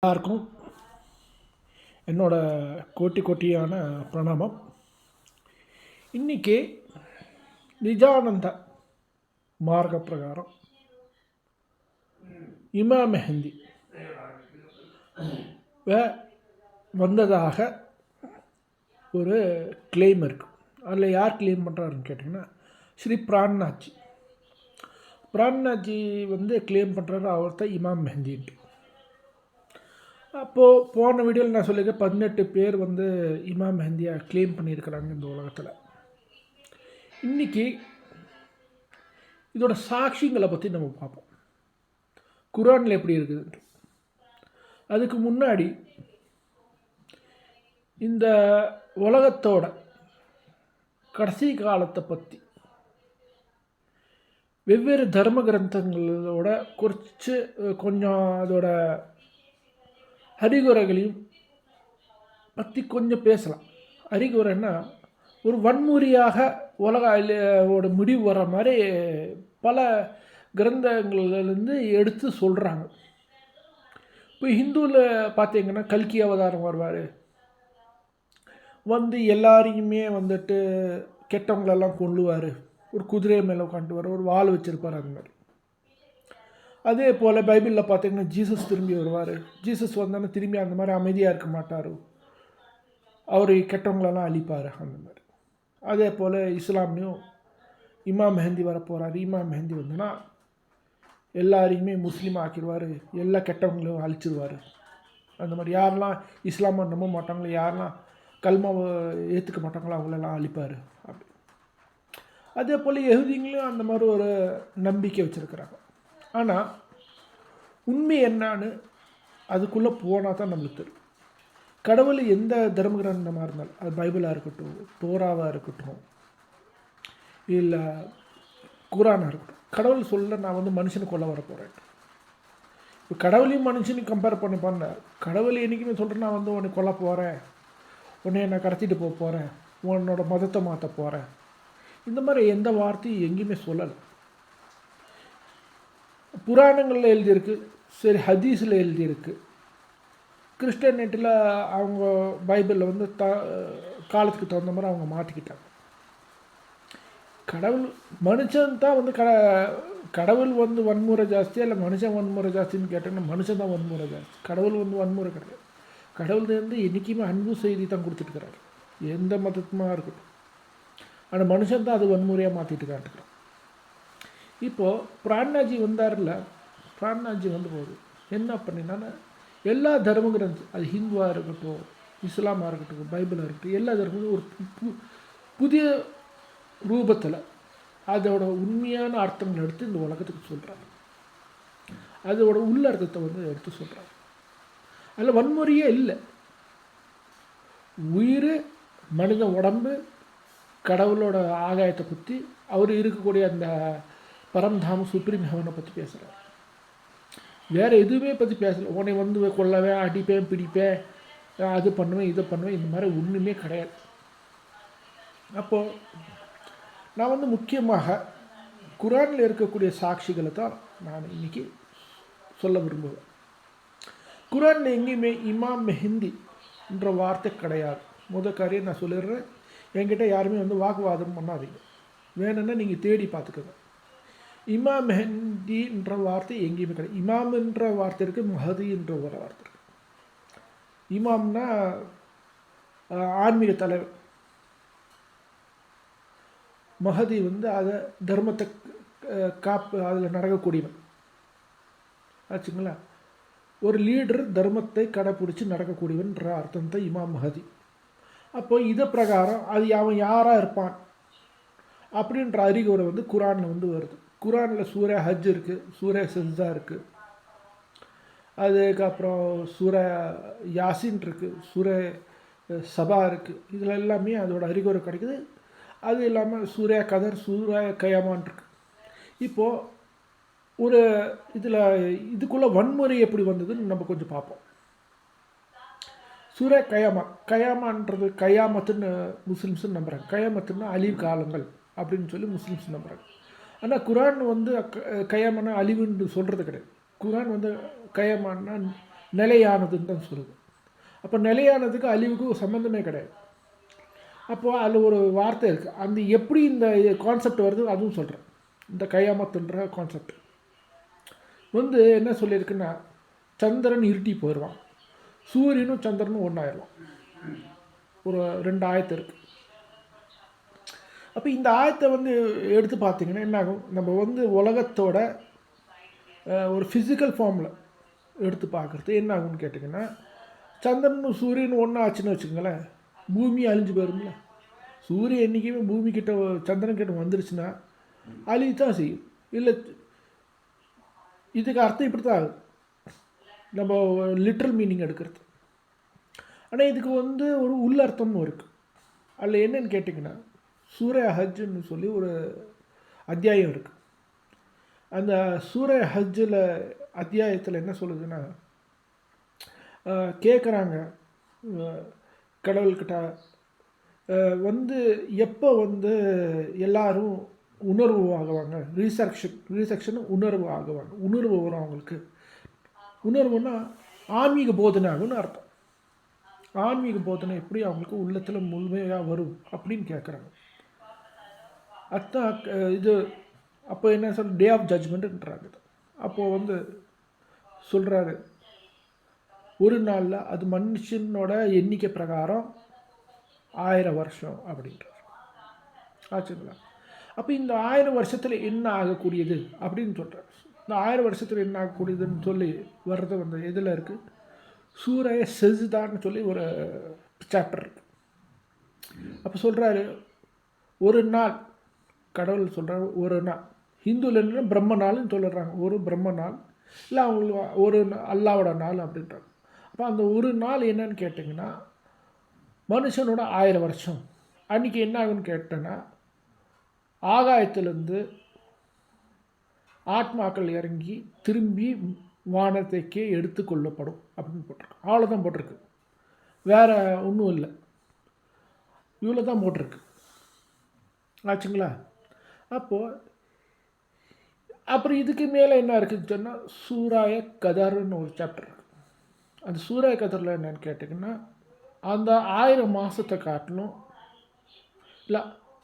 எல்லாருக்கும் என்னோட கோட்டியான பிரணாமம். இன்றைக்கி நிஜானந்த மார்க்க பிரகாரம் இமாம் மெஹந்தி வந்ததாக ஒரு கிளைம் இருக்குது. அதில் யார் கிளைம் பண்ணுறாருன்னு கேட்டிங்கன்னா ஸ்ரீ பிரான்நாஜி வந்து கிளைம் பண்ணுறாரு அவர்தான் இமாம் மெஹந்தின்ட்டு. அப்போது போன வீடியோவில் நான் சொல்லியிருக்கேன் 18 பேர் வந்து இமாம் மெஹந்தியை கிளைம் பண்ணியிருக்கிறாங்க இந்த உலகத்தில். இன்றைக்கி இதோட சாட்சியங்களை பற்றி நம்ம பார்ப்போம். குரானில் எப்படி இருக்குதுன்ட்டு. அதுக்கு முன்னாடி இந்த உலகத்தோட கடைசி காலத்தை பற்றி வெவ்வேறு தர்ம கிரந்தங்களோட குறித்து கொஞ்சம் அதோட அறிகுறைகளையும் பற்றி கொஞ்சம் பேசலாம். அறிகுறைன்னா ஒரு வன்முறையாக உலகோட முடிவு வர மாதிரி பல கிரந்தங்கள்லேருந்து எடுத்து சொல்கிறாங்க. இப்போ ஹிந்துவில் பார்த்தீங்கன்னா கல்கி அவதாரம் வருவார், வந்து எல்லாரையுமே வந்துட்டு கெட்டவங்களெல்லாம் கொள்ளுவார், ஒரு குதிரை மேலே உட்காந்துவார், ஒரு வாள் வச்சுருப்பார். அந்த மாதிரி அதே போல் பைபிளில் பார்த்திங்கன்னா ஜீசஸ் திரும்பி வருவார். ஜீசஸ் வந்தோன்னா திரும்பி அந்த மாதிரி அமைதியாக இருக்க மாட்டார், அவர் கெட்டவங்களெல்லாம் அழிப்பார். அந்த மாதிரி அதே போல் இஸ்லாம்லேயும் இமாம் மெஹந்தி வர போகிறார். இமாம் மெஹந்தி வந்துன்னா எல்லாரையுமே முஸ்லீம் ஆக்கிடுவார், எல்லா கெட்டவங்களையும் அழிச்சிடுவார். அந்த மாதிரி யாரெல்லாம் இஸ்லாமை நம்ப மாட்டாங்களோ, யாரெல்லாம் கல்மாவை ஏற்றுக்க மாட்டாங்களோ அவங்களெல்லாம் அழிப்பார். அப்படி அதே போல் யஹூதிங்களையும் அந்த மாதிரி ஒரு நம்பிக்கை வச்சுருக்கிறாங்க. ஆனால் உண்மை என்னான்னு அதுக்குள்ளே போனால் தான் நம்மளுக்கு தெரியும். கடவுள் எந்த தர்ம கிரந்தமாக இருந்தாலும், அது பைபிளாக இருக்கட்டும், தோராவாக இருக்கட்டும், இல்லை குரானாக இருக்கட்டும், கடவுள் சொல்ல நான் வந்து மனுஷனை கொல்ல வர போகிறேன். இப்போ கடவுளையும் மனுஷனையும் கம்பேர் பண்ண கடவுள் என்றைக்குமே சொல்கிறேன் நான் வந்து உன்னை கொல்ல போகிறேன், உன்னை நான் கடத்திட்டு போக போகிறேன், உன்னோட மதத்தை மாற்ற போகிறேன், இந்த மாதிரி எந்த வார்த்தையும் எங்கேயுமே சொல்லலை. புராணங்களில் எழுதியிருக்கு, சரி ஹதீஸில் எழுதியிருக்கு. கிறிஸ்டியனிட்டியில் அவங்க பைபிளில் வந்து காலத்துக்கு தகுந்த மாதிரி அவங்க மாற்றிக்கிட்டாங்க. கடவுள் மனுஷன் தான் வந்து கடவுள் வந்து வன்முறை ஜாஸ்தியாக இல்லை மனுஷன் வன்முறை ஜாஸ்தின்னு கேட்டோன்னா மனுஷன் தான் வன்முறை ஜாஸ்தி. கடவுள் வந்து வன்முறை கிடையாது. கடவுள் வந்து என்றைக்குமே அன்பு செய்தி தான் கொடுத்துட்டுருக்கிறாரு, எந்த மதத்துமாக இருக்கட்டும். ஆனால் மனுஷன் தான் அது வன்முறையாக மாற்றிட்டு காட்டுக்கிறான். இப்போது பிரான்நாஜி வந்தார்ல, பிரான்நாஜி வந்து போகுது என்ன பண்ணினான்னா எல்லா தர்ம கிரந்தம், அது ஹிந்துவாக இருக்கட்டும், இஸ்லாமாக இருக்கட்டும், பைபிளாக இருக்கட்டும், எல்லா தர்மமும் ஒரு புதிய ரூபத்தில் அதோட உண்மையான அர்த்தங்களை எடுத்து இந்த உலகத்துக்கு சொல்கிறாங்க. அதோட உள்ள அர்த்தத்தை வந்து எடுத்து சொல்கிறாங்க. அதில் வன்முறையே இல்லை. உயிர், மனித உடம்பு, கடவுளோட ஆகாயத்தை பற்றி, அவர் இருக்கக்கூடிய அந்த பரம்தாம சுப்ரீம் ஹெவனை பற்றி பேசுகிறார். வேறு எதுவுமே பற்றி பேசலை. உன்னை வந்து கொல்லவேன், அடிப்பேன், பிடிப்பேன், அது பண்ணுவேன், இதை பண்ணுவேன், இந்த மாதிரி ஒன்றுமே கிடையாது. அப்போது நான் வந்து முக்கியமாக குரானில் இருக்கக்கூடிய சாட்சிகளை தான் நான் இன்றைக்கி சொல்ல விரும்புவேன். குரானில் எங்கேயுமே இமாம் மெஹந்தின்ற வார்த்தை கிடையாது. முதல் காரியம் நான் சொல்லிடுறேன், என்கிட்ட யாருமே வந்து வாக்குவாதம் பண்ணாதீங்க, வேணும்னா நீங்கள் தேடி பார்த்துக்கோங்க. இமாம் மெஹந்தின்ற வார்த்தை எங்கேயுமே கிடையாது. இமாம்ன்ற வார்த்தை இருக்குது, மஹதின்ற ஒரு வார்த்தை இருக்குது. இமாம்னா ஆன்மீக தலைவர், மஹதி வந்து அதை தர்மத்தை அதில் நடக்கக்கூடியவன் ஆச்சுங்களா. ஒரு லீடர் தர்மத்தை கடைப்பிடிச்சி நடக்கக்கூடியவன்ற அர்த்தம் தான் இமாம் மஹதி. அப்போது இதை பிரகாரம் அது அவன் யாராக இருப்பான் அப்படின்ற அறிகுறை வந்து குரானில் வந்து வருது. குரானில் சூரா ஹஜ் இருக்குது, சூரா சஜ்தா இருக்குது, அதுக்கப்புறம் சூரா யாசின் இருக்குது, சூரா சபா இருக்குது. இதில் எல்லாமே அதோட அறிகுறை கிடைக்குது. அது இல்லாமல் சூரா கதர், சூரா கயாமான் இருக்குது. இப்போது ஒரு இதுக்குள்ளே வன்முறை எப்படி வந்ததுன்னு நம்ம கொஞ்சம் பார்ப்போம். சூரா கயாமான்றது கயாமத்துன்னு முஸ்லிம்ஸுன்னு நம்புகிறாங்க. கயாமத்துன்னா அழிவு காலங்கள் அப்படின்னு சொல்லி முஸ்லிம்ஸ் நம்புகிறாங்க. ஆனால் குரான் வந்து கயாமன்னா அழிவுன்னு சொல்கிறது கிடையாது. குரான் வந்து கயாமான்னா நிலையானதுன்னு தான் சொல்லுது. அப்போ நிலையானதுக்கு அழிவுக்கு சம்மந்தமே கிடையாது. அப்போது அதில் ஒரு வார்த்தை இருக்குது, அந்த எப்படி இந்த கான்செப்ட் வருது அதுவும் சொல்கிறேன். இந்த கயாமத்துன்ற கான்செப்ட் என்ன சொல்லியிருக்குன்னா, சந்திரன் இருட்டி போயிடுவான், சூரியனும் சந்திரனும் ஒன்றாயிடுவான். ஒரு 2 ஆயத்து இருக்குது. அப்போ இந்த ஆயத்தை எடுத்து பார்த்தீங்கன்னா என்ன ஆகும், நம்ம உலகத்தோட ஒரு ஃபிசிக்கல் ஃபார்மில் எடுத்து பார்க்குறது என்ன ஆகும்னு கேட்டிங்கன்னா, சந்திரனும் சூரியனும் ஒன்றா ஆச்சுன்னு வச்சுக்கோங்களேன், பூமி அழிஞ்சு போயிருங்களா. சூரியன் என்றைக்குமே பூமிக்கிட்ட சந்திரன்கிட்ட வந்துருச்சுன்னா அழிவு தான் செய்யும். இல்லை, இதுக்கு அர்த்தம் இப்படி தான் ஆகுது, நம்ம லிட்ரல் மீனிங் எடுக்கிறது. ஆனால் இதுக்கு ஒரு உள்ளர்த்தமும் இருக்குது. அதில் என்னன்னு கேட்டிங்கன்னா, சூரிய ஹஜ்ஜுன்னு சொல்லி ஒரு அத்தியாயம் இருக்குது. அந்த சூரிய ஹஜ்ஜில் அத்தியாயத்தில் என்ன சொல்லுதுன்னா, கேட்குறாங்க கடவுள்கிட்ட, எப்போ எல்லாரும் உணர்வு ஆகுவாங்க, ரீசெக்ஷன் உணர்வு ஆகுவாங்க, உணர்வு வரும் அவங்களுக்கு. உணர்வுன்னா ஆன்மீக போதனை ஆகும்னு அர்த்தம். ஆன்மீக போதனை எப்படி அவங்களுக்கு உள்ளத்தில் முழுமையாக வரும் அப்படின்னு கேட்குறாங்க. அதுதான் இது. அப்போ என்ன சொல்ற, டே ஆஃப் ஜட்ஜ்மெண்ட்டுன்றாங்க. அப்போது சொல்கிறாரு, ஒரு நாளில் அது மனுஷனோட எண்ணிக்கை பிரகாரம் 1000 வருஷம் அப்படின்றார். ஆச்சுங்களா. அப்போ இந்த 1000 வருஷத்தில் என்ன ஆகக்கூடியது அப்படின்னு சொல்கிறார். இந்த 1000 வருஷத்தில் என்ன ஆகக்கூடியதுன்னு சொல்லி வர்றது எதில் இருக்குது, சூரிய செஜ்தான்னு சொல்லி ஒரு சாப்டர் இருக்குது. அப்போ சொல்கிறாரு, ஒரு நாள் கடவுள் சொல்கிறார், ஒரு நாள் ஹிந்துவில் என்ன பிரம்ம நாள்னு சொல்லிடுறாங்க, ஒரு பிரம்ம நாள், இல்லை அவங்களுக்கு ஒரு அல்லாவோட நாள் அப்படின்றாங்க. அப்போ அந்த ஒரு நாள் என்னன்னு கேட்டிங்கன்னா, மனுஷனோட 1000 வருஷம். அன்றைக்கி என்ன ஆகுன்னு கேட்டேன்னா, ஆகாயத்திலேருந்து ஆத்மாக்கள் இறங்கி திரும்பி வானத்தைக்கே எடுத்து கொள்ளப்படும் அப்படின்னு போட்டிருக்கு. அவ்வளோதான் போட்டிருக்கு, வேறு ஒன்றும் இல்லை, இவ்வளோ தான் போட்டிருக்கு. ஆச்சுங்களா. அப்போது அப்புறம் இதுக்கு மேலே என்ன இருக்குதுன்னு சொன்னால், சூராய கதர்னு ஒரு சாப்டர் இருக்குது. அந்த சூராய கதரில் என்னென்னு கேட்டிங்கன்னா, அந்த 1000 மாதத்தை காட்டணும், இல்லை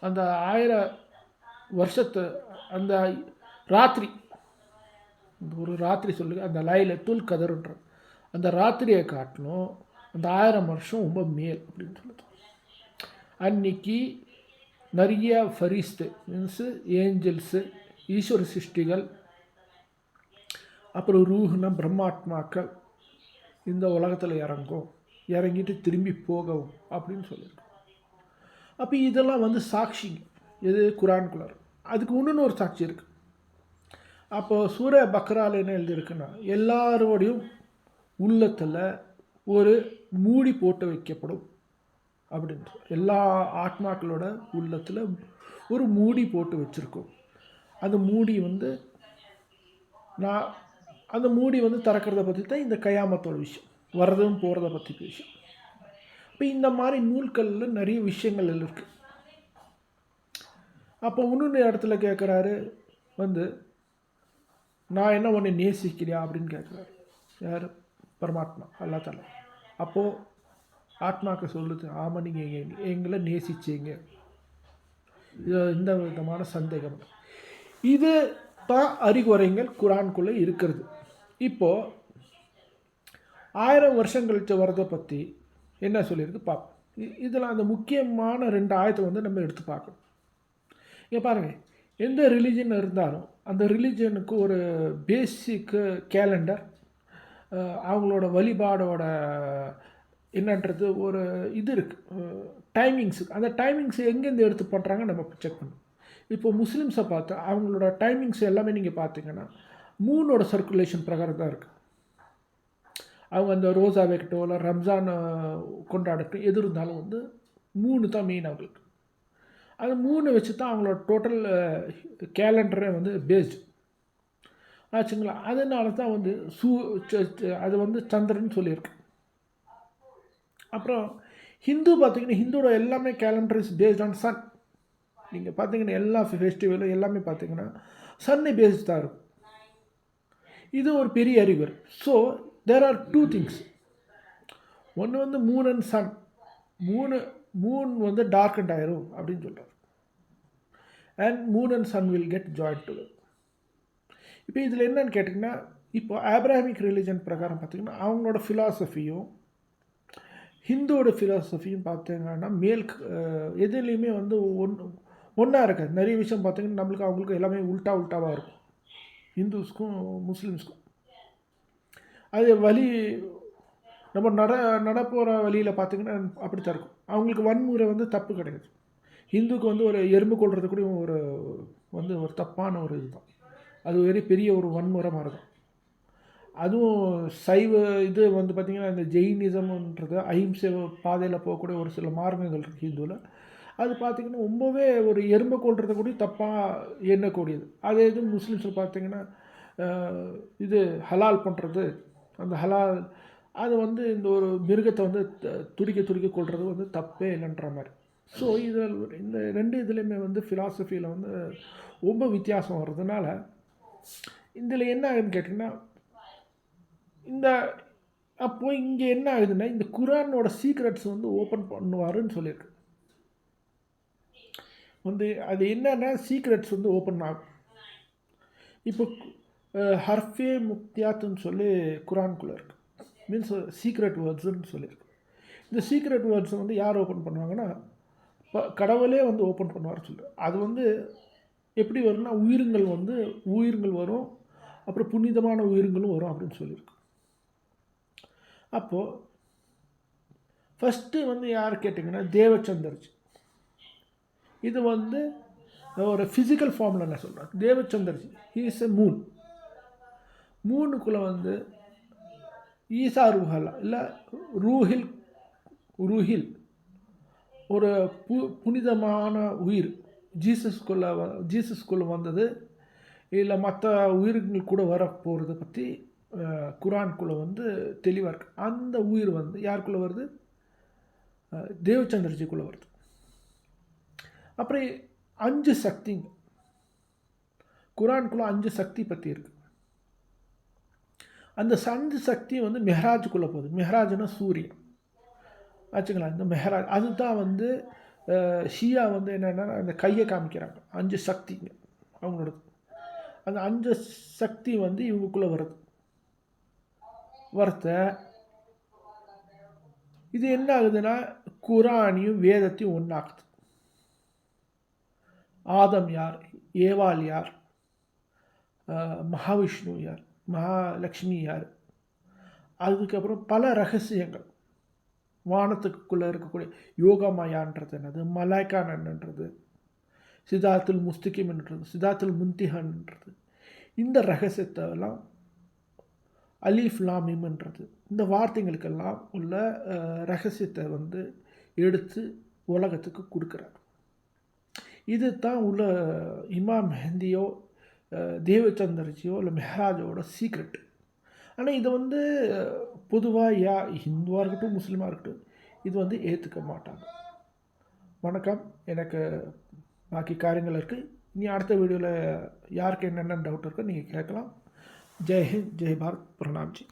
அந்த 1000 வருஷத்தை, அந்த ராத்திரி, ஒரு ராத்திரி சொல்லுங்க, அந்த லைலத்துல் கதர்ன்ற அந்த ராத்திரியை காட்டணும், அந்த 1000 வருஷம் ரொம்ப மேல் அப்படின்னு சொல்லுது. அன்னைக்கு நிறைய ஃபரிஸ்து மீன்ஸு ஏஞ்சல்ஸு, ஈஸ்வர சிருஷ்டிகள், அப்புறம் ரூஹுனா பிரம்மாத்மாக்கள் இந்த உலகத்தில் இறங்கிட்டு திரும்பி போகவும் அப்படின்னு சொல்லியிருக்கோம். அப்போ இதெல்லாம் சாட்சிங்க, எது குரான்குள்ளார். அதுக்கு இன்னொன்று ஒரு சாட்சி இருக்குது. அப்போது சூரிய பக்ரால் என்ன எழுதியிருக்குன்னா, எல்லாரோடையும் உள்ளத்தில் ஒரு மூடி போட்டு வைக்கப்படும் அப்படின்ற, எல்லா ஆத்மாக்களோட உள்ளத்தில் ஒரு மூடி போட்டு வச்சுருக்கோம். அந்த மூடி அந்த மூடி திறக்கிறத பற்றி தான் இந்த கயாமத்தோட விஷயம், வர்றதும் போகிறத பற்றி விஷயம். இப்போ இந்த மாதிரி நூல்களில் நிறைய விஷயங்கள் இருக்குது. அப்போ இன்னொன்று இடத்துல கேட்குறாரு, நான் என்ன ஒன்று நேசிக்கிறியா அப்படின்னு கேட்குறாரு. யார்? பரமாத்மா, அல்லா தஆலா. அப்போது ஆத்மாக்க சொல்லுது, ஆமாம் நீங்கள் எங்களை நேசிச்சிங்க. இது இந்த விதமான சந்தேகம். இது தான் அறிகுறைகள் குரானுக்குள்ளே இருக்கிறது. இப்போது 1000 வருஷம் கழித்து வரதை பற்றி என்ன சொல்லியிருக்கு பார்ப்போம். இதில் அந்த முக்கியமான 2 ஆயத்தை நம்ம எடுத்து பார்க்கணும். இங்கே பாருங்கள், எந்த ரிலீஜன் இருந்தாலும் அந்த ரிலீஜனுக்கு ஒரு பேசிக்கு கேலண்டர், அவங்களோட வழிபாடோட என்னன்றது ஒரு இது இருக்குது, டைமிங்ஸு. அந்த டைமிங்ஸ் எங்கேருந்து எடுத்து பண்ணுறாங்க நம்ம செக் பண்ணணும். இப்போ முஸ்லீம்ஸை பார்த்தா அவங்களோட டைமிங்ஸ் எல்லாமே நீங்கள் பார்த்தீங்கன்னா மூனோட சர்க்குலேஷன் பிரகாரம் தான் இருக்குது. அவங்க அந்த ரோஸா வைக்கட்டும், இல்லை ரம்ஜான் கொண்டாடட்டும், எது இருந்தாலும் 3 தான் மெயின் அவங்களுக்கு. அது 3 வச்சு தான் அவங்களோட டோட்டல் கேலண்டரே பேஸ்டு ஆச்சுங்களா. அதனால தான் அது சந்திரன் சொல்லியிருக்கு. அப்புறம் ஹிந்து பார்த்திங்கன்னா, ஹிந்துவோட எல்லாமே calendar is based on sun. நீங்கள் பார்த்தீங்கன்னா எல்லா ஃபெஸ்டிவலும் எல்லாமே பார்த்தீங்கன்னா சன்னை பேஸ்ட் தான் இருக்கும். இது ஒரு பெரிய அறிகுறி. So there are two things. ஒன்று வந்து மூன் அண்ட் சன். மூன் வந்து டார்க்கண்ட் ஆயிரும் அப்படின்னு சொல்கிறார். And moon and sun will get join together. இப்போ இதில் என்னன்னு கேட்டிங்கன்னா, இப்போ ஆப்ரஹாமிக் ரிலிஜன் பிரகாரம் பார்த்திங்கன்னா அவங்களோட ஃபிலாசபியும் ஹிந்துவோட ஃபிலாசபியும் பார்த்தீங்கன்னா எதுலேயுமே வந்து ஒன்றா இருக்காது. நிறைய விஷயம் பார்த்திங்கன்னா நம்மளுக்கு அவங்களுக்கு எல்லாமே உல்ட்டாவாக இருக்கும், ஹிந்துஸ்க்கும் முஸ்லீம்ஸ்க்கும். அது வழி நம்ம நடப்போகிற வழியில் பார்த்திங்கன்னா அப்படி தான் இருக்கும். அவங்களுக்கு வன்முறை வந்து தப்பு கிடையாது. ஹிந்துக்கு வந்து ஒரு எறும்பு கொள்வது கூட ஒரு தப்பான ஒரு இது தான். அது பெரிய ஒரு வன்முறை மாதிரி தான். அதுவும் சைவ இது வந்து பார்த்திங்கன்னா இந்த ஜெயினிசம்ன்றது அஹிம்சை பாதையில் போகக்கூடிய ஒரு சில மார்க்கங்கள் இருக்குது ஹிந்துவில். அது பார்த்திங்கன்னா ரொம்பவே ஒரு எறும்பை கொள்றத கூட தப்பாக எண்ணக்கூடியது. அதே இது முஸ்லீம்ஸில் பார்த்திங்கன்னா இது ஹலால் பண்ணுறது, அந்த ஹலால் அது வந்து இந்த ஒரு மிருகத்தை வந்து துடிக்க கொள்வது வந்து தப்பே இல்லைன்ற மாதிரி. ஸோ இதில் இந்த ரெண்டு இதுலேயுமே வந்து ஃபிலாசபியில் வந்து ரொம்ப வித்தியாசம் வர்றதுனால இதில் என்ன ஆகுதுன்னு கேட்டிங்கன்னா, அப்போது இங்கே என்ன ஆகுதுன்னா இந்த குரானோட சீக்ரெட்ஸ் வந்து ஓப்பன் பண்ணுவாருன்னு சொல்லியிருக்கு. வந்து அது என்னன்னா சீக்ரெட்ஸ் வந்து ஓப்பன் ஆகும். இப்போ ஹர்ஃபே முக்தியாத்துன்னு சொல்லி குரானுக்குள்ளே இருக்குது. மீன்ஸ் சீக்ரெட் வேர்ட்ஸுன்னு சொல்லியிருக்கு. இந்த சீக்ரெட் வேர்ட்ஸை வந்து யார் ஓப்பன் பண்ணுவாங்கன்னா கடவுளே வந்து ஓப்பன் பண்ணுவார் சொல்லு. அது வந்து எப்படி வரும்னா உயிர்கள் வரும், அப்புறம் புனிதமான உயிர்களும் வரும் அப்படின்னு சொல்லியிருக்கு. அப்போது ஃபஸ்ட்டு வந்து யார் கேட்டிங்கன்னா தேவச்சந்தர்ஜி. இது வந்து ஒரு ஃபிசிக்கல் ஃபார்மில் என்ன சொல்கிறேன், தேவச்சந்தர்ஜி ஹி இஸ் எ மூணுக்குள்ளே வந்து ஈசா ரூஹலா இல்லை ரூஹில் ஒரு புனிதமான உயிர் ஜீசஸ்குள்ளே வந்தது இல்லை மற்ற உயிர்கள் கூட வர போகிறத பற்றி குரானுக்குள்ளே வந்து தெளிவாக இருக்குது. அந்த உயிர் வந்து யாருக்குள்ளே வருது, தேவச்சந்திரஜிக்குள்ளே வருது. அப்புறம் 5 சக்திங்க குரானுக்குள்ளே 5 சக்தி பற்றி இருக்குது. அந்த 5 சக்தி வந்து மெஹராஜுக்குள்ளே போகுது. மெஹராஜ்னா சூரியன் ஆச்சுங்களா. இந்த மெஹராஜ் அதுதான் வந்து ஷியா வந்து என்னென்னா அந்த கையை காமிக்கிறாங்க 5 சக்திங்க அவங்களோடது. அந்த 5 சக்தி வந்து இவங்களுக்குள்ளே வரத்த இது என்ன ஆகுதுன்னா குரானையும் வேதத்தையும் ஒன்றாக்குது. ஆதம் யார், ஏவாள் யார், மகாவிஷ்ணு யார், மகாலட்சுமி யார், அதுக்கப்புறம் பல ரகசியங்கள் வானத்துக்குள்ளே இருக்கக்கூடிய யோகமாயான்றது என்னது, மலாய்க்கான்ன்றது, சிதாத்துல் முஸ்திகிம்ன்றது, சிதாத்துல் முன்திஹன்ன்றது, இந்த ரகசியத்தெல்லாம் அலீஃப் லாமிம்ன்றது இந்த வார்த்தைகளுக்கெல்லாம் உள்ள ரகசியத்தை வந்து எடுத்து உலகத்துக்கு கொடுக்குறார். இது தான் உள்ள இமாம் மெஹந்தியோ தேவச்சந்தர்ஜியோ இல்லை மெஹராஜோட சீக்ரெட். ஆனால் இதை வந்து பொதுவாக ஹிந்துவாக இருக்கட்டும் முஸ்லீமாக இருக்கட்டும் இது வந்து ஏற்றுக்க மாட்டாங்க. வணக்கம், எனக்கு பாக்கி காரியங்கள் இருக்குது. இனி அடுத்த வீடியோவில் யாருக்கு என்னென்ன டவுட் இருக்கோ நீங்கள் கேட்கலாம். ஜெய் ஹிந்த், ஜெய் பாரத், பிரணாம் ஜி.